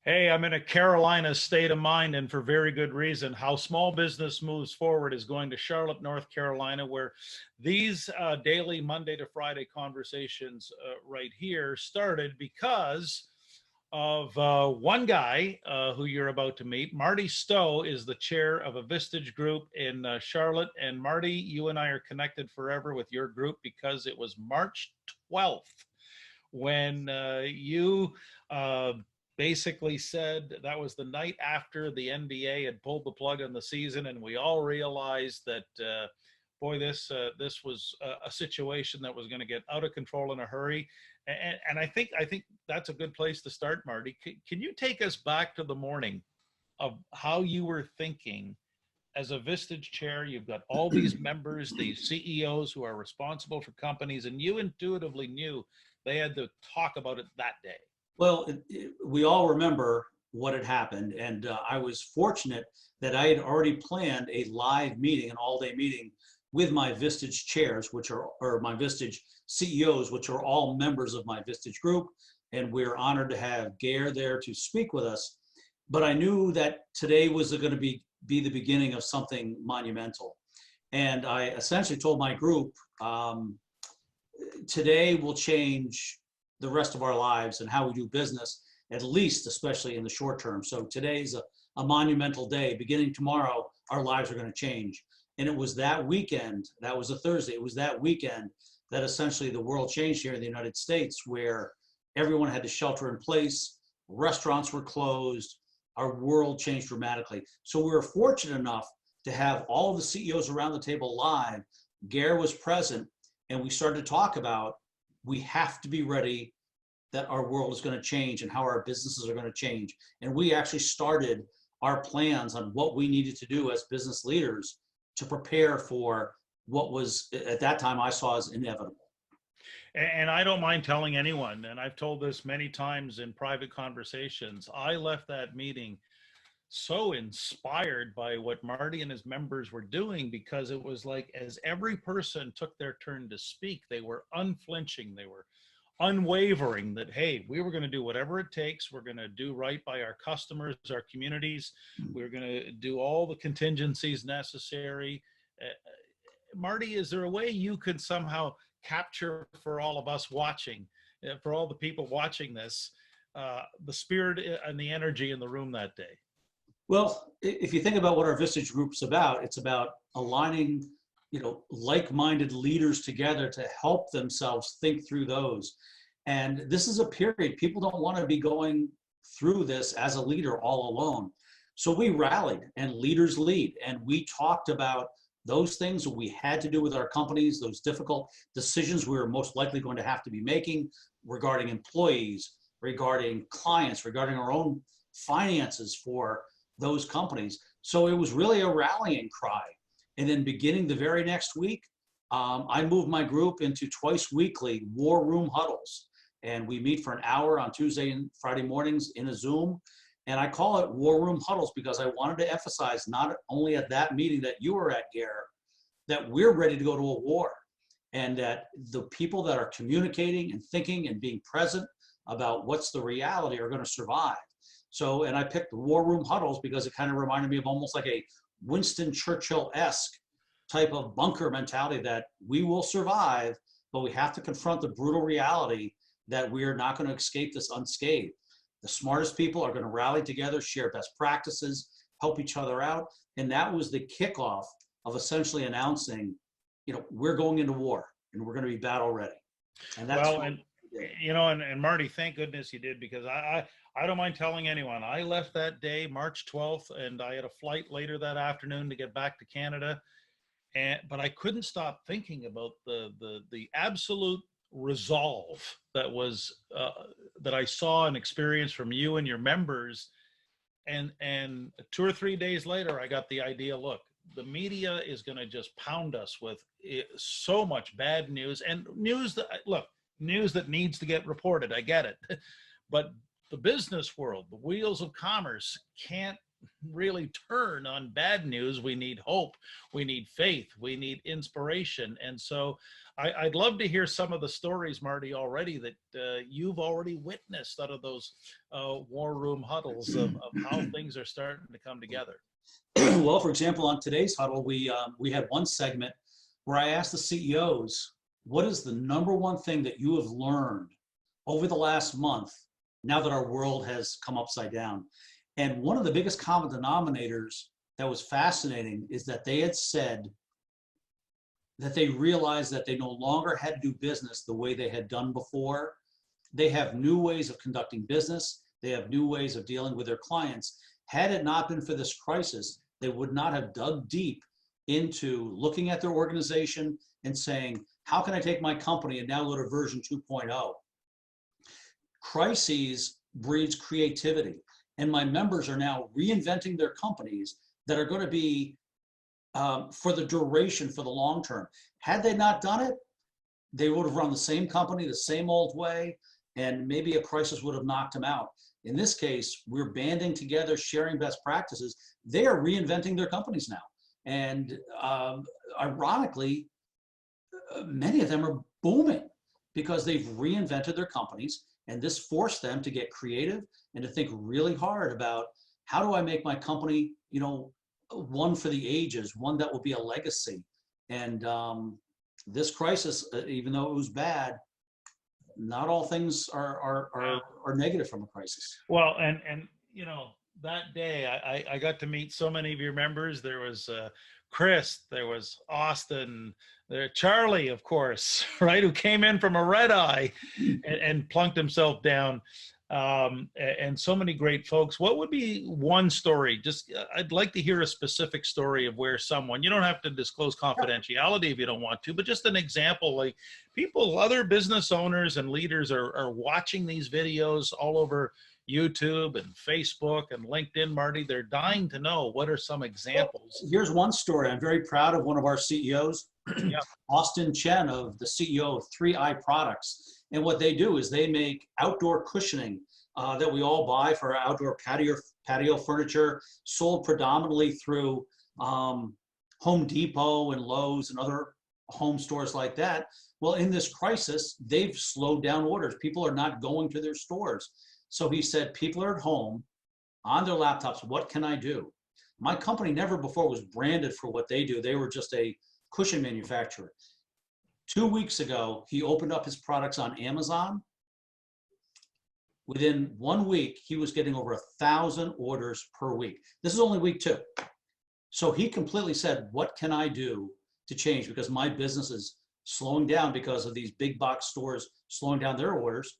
Hey, I'm in a Carolina state of mind, and for very good reason. How small business moves forward is going to Charlotte, North Carolina, where these daily Monday to Friday conversations right here started because of one guy who you're about to meet. Marty Stowe is the chair of a Vistage Group in Charlotte. And Marty, you and I are connected forever with your group because it was March 12th when you basically said that was the night after the NBA had pulled the plug on the season, and we all realized that, boy, this was a situation that was going to get out of control in a hurry. And I think that's a good place to start, Marty. Can you take us back to the morning of how you were thinking as a Vistage chair? You've got all these members, these CEOs who are responsible for companies, and you intuitively knew they had to talk about it that day. Well, we all remember what had happened, and I was fortunate that I had already planned a live meeting, an all-day meeting with my Vistage chairs, or my Vistage CEOs, which are all members of my Vistage group, and we're honored to have Gare there to speak with us. But I knew that today was going to be the beginning of something monumental, and I essentially told my group, today will change the rest of our lives and how we do business, at least, especially in the short term. So today's a monumental day. Beginning tomorrow, our lives are going to change. And it was that weekend, that was a Thursday, it was that weekend that essentially the world changed here in the United States, where everyone had to shelter in place, restaurants were closed, our world changed dramatically. So we were fortunate enough to have all of the CEOs around the table live. Gare was present, and we started to talk about, we have to be ready that our world is going to change and how our businesses are going to change. And we actually started our plans on what we needed to do as business leaders to prepare for what was, at that time, I saw as inevitable. And I don't mind telling anyone, and I've told this many times in private conversations, I left that meeting so inspired by what Marty and his members were doing, because it was like as every person took their turn to speak, they were unflinching, they were unwavering that, hey, we were going to do whatever it takes. We're going to do right by our customers, our communities. We're going to do all the contingencies necessary. Marty, is there a way you could somehow capture for all of us watching, for all the people watching this, the spirit and the energy in the room that day? Well, if you think about what our Vistage Group's about, it's about aligning, like-minded leaders together to help themselves think through those. And this is a period, people don't want to be going through this as a leader all alone. So we rallied, and leaders lead. And we talked about those things that we had to do with our companies, those difficult decisions we were most likely going to have to be making regarding employees, regarding clients, regarding our own finances for those companies. So it was really a rallying cry. And then beginning the very next week, I moved my group into twice weekly war room huddles. And we meet for an hour on Tuesday and Friday mornings in a Zoom. And I call it war room huddles because I wanted to emphasize, not only at that meeting that you were at, Gare, that we're ready to go to a war. And that the people that are communicating and thinking and being present about what's the reality are going to survive. So, and I picked the war room huddles because it kind of reminded me of almost like a Winston Churchill-esque type of bunker mentality, that we will survive, but we have to confront the brutal reality that we are not going to escape this unscathed. The smartest people are going to rally together, share best practices, help each other out. And that was the kickoff of essentially announcing, we're going into war and we're going to be battle ready. And that's and Marty, thank goodness you did, because I don't mind telling anyone, I left that day, March 12th, and I had a flight later that afternoon to get back to Canada. But I couldn't stop thinking about the absolute resolve that was that I saw and experienced from you and your members. And 2 or 3 days later, I got the idea, look, the media is going to just pound us with so much bad news, and news that needs to get reported. I get it. But the business world, the wheels of commerce, can't really turn on bad news. We need hope, we need faith, we need inspiration. And so I'd love to hear some of the stories, Marty, already that you've already witnessed out of those war room huddles of how things are starting to come together. Well, for example, on today's huddle, we had one segment where I asked the CEOs, what is the number one thing that you have learned over the last month now that our world has come upside down? And one of the biggest common denominators that was fascinating is that they had said that they realized that they no longer had to do business the way they had done before. They have new ways of conducting business. They have new ways of dealing with their clients. Had it not been for this crisis, they would not have dug deep into looking at their organization and saying, how can I take my company and now go to version 2.0? Crises breeds creativity. And my members are now reinventing their companies that are going to be for the duration, for the long term. Had they not done it, they would have run the same company the same old way, and maybe a crisis would have knocked them out. In this case, we're banding together, sharing best practices. They are reinventing their companies now. And ironically, many of them are booming because they've reinvented their companies, and this forced them to get creative and to think really hard about, how do I make my company, one for the ages, one that will be a legacy. And this crisis, even though it was bad, not all things are negative from a crisis. Well, and that day I got to meet so many of your members. There was Chris, there was Austin, there Charlie, of course, right, who came in from a red eye and plunked himself down, and so many great folks. What would be one story? Just I'd like to hear a specific story of where someone, you don't have to disclose confidentiality if you don't want to, but just an example, like people, other business owners and leaders are watching these videos all over YouTube and Facebook and LinkedIn, Marty. They're dying to know, what are some examples? Here's one story. I'm very proud of one of our CEOs, Yeah. Austin Chen, of the CEO of 3i Products. And what they do is they make outdoor cushioning that we all buy for our outdoor patio furniture, sold predominantly through Home Depot and Lowe's and other home stores like that. Well, in this crisis, they've slowed down orders. People are not going to their stores. So he said, people are at home on their laptops. What can I do? My company never before was branded for what they do. They were just a cushion manufacturer. 2 weeks ago, he opened up his products on Amazon. Within 1 week, he was getting over 1,000 orders per week. This is only week 2. So he completely said, what can I do to change? Because my business is slowing down because of these big box stores slowing down their orders.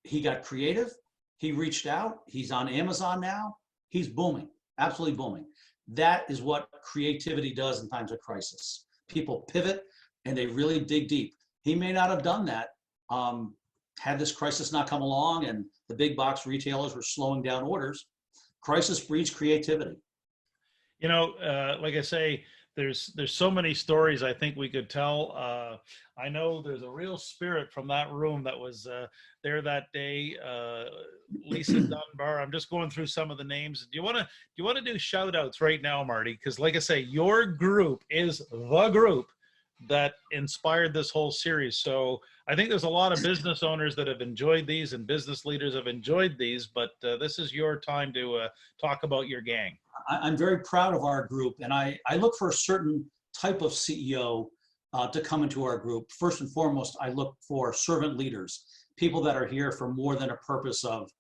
He got creative. He reached out. He's on Amazon now. He's booming, absolutely booming. That is what creativity does in times of crisis. People pivot and they really dig deep. He may not have done that had this crisis not come along and the big box retailers were slowing down orders. Crisis breeds creativity. Like I say, there's so many stories I think we could tell. I know there's a real spirit from that room that was there that day. Lisa Dunbar. I'm just going through some of the names. Do you want to do shout outs right now, Marty? Because like I say, your group is the group that inspired this whole series. So I think there's a lot of business owners that have enjoyed these and business leaders have enjoyed these, but this is your time to talk about your gang. I'm very proud of our group, and I look for a certain type of CEO to come into our group. First and foremost, I look for servant leaders, people that are here for more than a purpose of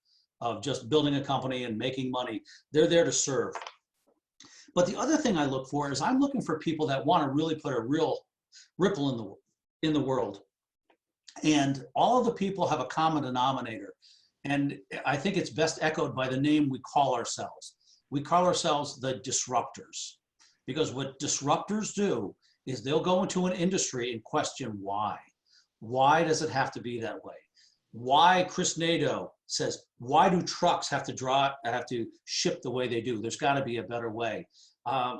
just building a company and making money. They're there to serve. But the other thing I look for is I'm looking for people that want to really put a real ripple in the world. And all of the people have a common denominator. And I think it's best echoed by the name we call ourselves. We call ourselves the disruptors, because what disruptors do is they'll go into an industry and question why. Why does it have to be that way? Why, Chris Nadeau says, why do trucks have to ship the way they do? There's got to be a better way.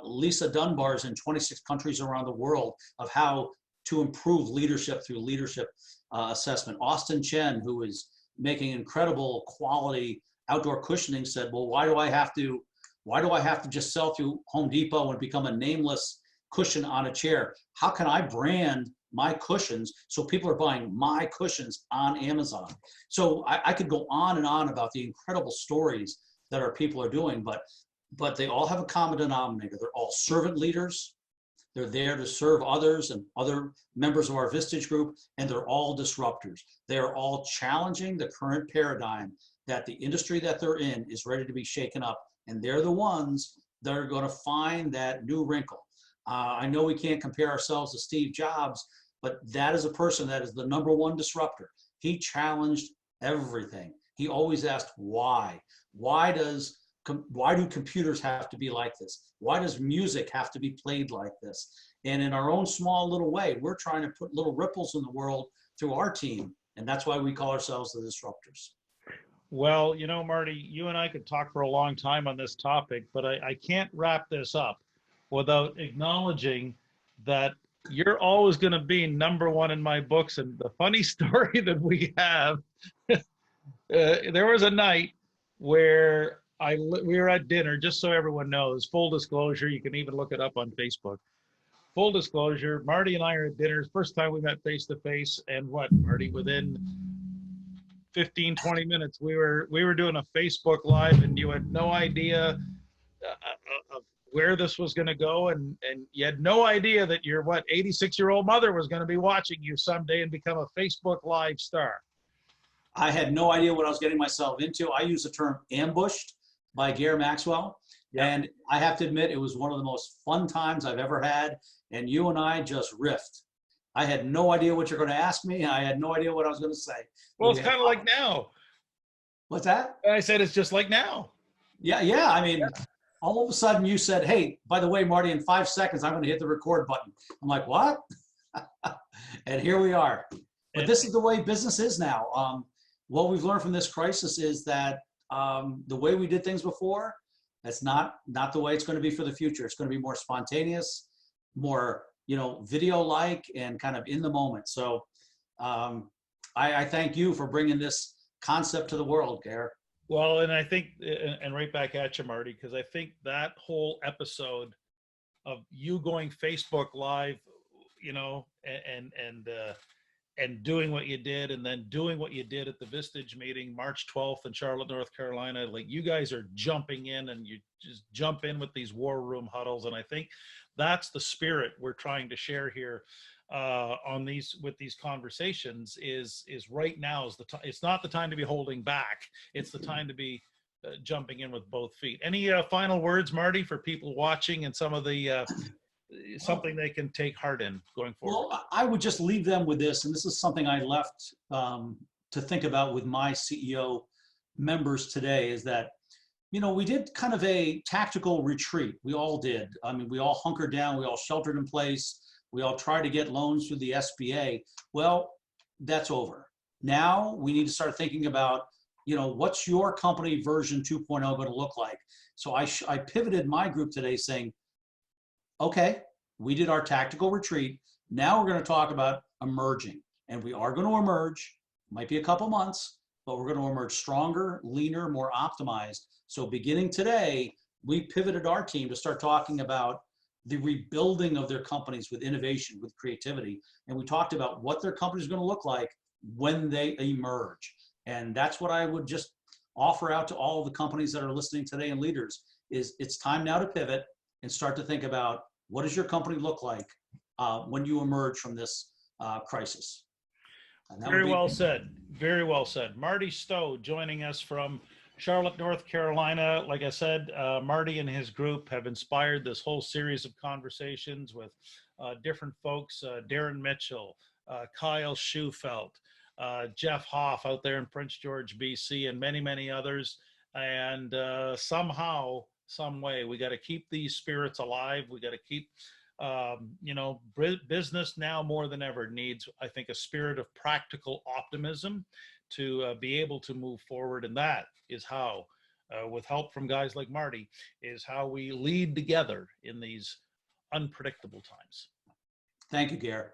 Lisa Dunbar's in 26 countries around the world of how to improve leadership through leadership assessment. Austin Chen, who is making incredible quality outdoor cushioning, said, well, why do I have to Why do I have to just sell through Home Depot and become a nameless cushion on a chair? How can I brand my cushions so people are buying my cushions on Amazon? So I could go on and on about the incredible stories that our people are doing, but they all have a common denominator. They're all servant leaders. They're there to serve others and other members of our Vistage Group, and they're all disruptors. They're all challenging the current paradigm that the industry that they're in is ready to be shaken up, and they're the ones that are going to find that new wrinkle. I know we can't compare ourselves to Steve Jobs, but that is a person that is the #1 disruptor. He challenged everything. He always asked why. Why do computers have to be like this? Why does music have to be played like this? And in our own small little way, we're trying to put little ripples in the world through our team. And that's why we call ourselves the disruptors. Well, you know, Marty, you and I could talk for a long time on this topic, but I can't wrap this up without acknowledging that you're always going to be #1 in my books. And the funny story that we have, there was a night where we were at dinner, just so everyone knows, full disclosure, you can even look it up on Facebook. Full disclosure, Marty and I are at dinner, first time we met face to face, and what, Marty, within 15, 20 minutes, we were doing a Facebook Live, and you had no idea of where this was going to go, and you had no idea that your 86-year-old mother was going to be watching you someday and become a Facebook Live star. I had no idea what I was getting myself into. I use the term ambushed by Gare Maxwell. Yep. And I have to admit, it was one of the most fun times I've ever had. And you and I just riffed. I had no idea what you're going to ask me. I had no idea what I was going to say. Well, it's kind of like now. What's that? I said it's just like now. Yeah. I mean, all of a sudden you said, hey, by the way, Marty, in 5 seconds, I'm going to hit the record button. I'm like, what? And here we are. But this is the way business is now. What we've learned from this crisis is that the way we did things before, that's not the way it's going to be for the future. It's going to be more spontaneous, more video-like, and kind of in the moment. So I thank you for bringing this concept to the world, Gare. Well, and I think, and right back at you, Marty, because I think that whole episode of you going Facebook Live, and doing what you did, and then doing what you did at the Vistage meeting, March 12th in Charlotte, North Carolina, like you guys are jumping in, and you just jump in with these war room huddles. And I think that's the spirit we're trying to share here with these conversations is right now is the time. It's not the time to be holding back. It's the time to be jumping in with both feet. Any final words, Marty, for people watching, and some of the something they can take heart in going forward? Well, I would just leave them with this, and this is something I left to think about with my CEO members today, is that, we did kind of a tactical retreat. We all did. I mean, we all hunkered down, we all sheltered in place, we all tried to get loans through the SBA. Well, that's over. Now we need to start thinking about, what's your company version 2.0 going to look like? So I pivoted my group today saying, okay, we did our tactical retreat. Now we're going to talk about emerging, and we are going to emerge. Might be a couple months, but we're going to emerge stronger, leaner, more optimized. So beginning today, we pivoted our team to start talking about the rebuilding of their companies with innovation, with creativity. And we talked about what their company is going to look like when they emerge. And that's what I would just offer out to all of the companies that are listening today, and leaders, is it's time now to pivot and start to think about, what does your company look like when you emerge from this crisis? Very well said. Very well said. Marty Stowe joining us from Charlotte, North Carolina. Like I said, Marty and his group have inspired this whole series of conversations with different folks, Darren Mitchell, Kyle Schufelt, Jeff Hoff out there in Prince George, BC, and many, many others. And somehow, some way, we got to keep these spirits alive. We got to keep, business now more than ever needs, I think, a spirit of practical optimism to be able to move forward. And that is how, with help from guys like Marty, is how we lead together in these unpredictable times. Thank you, Gare.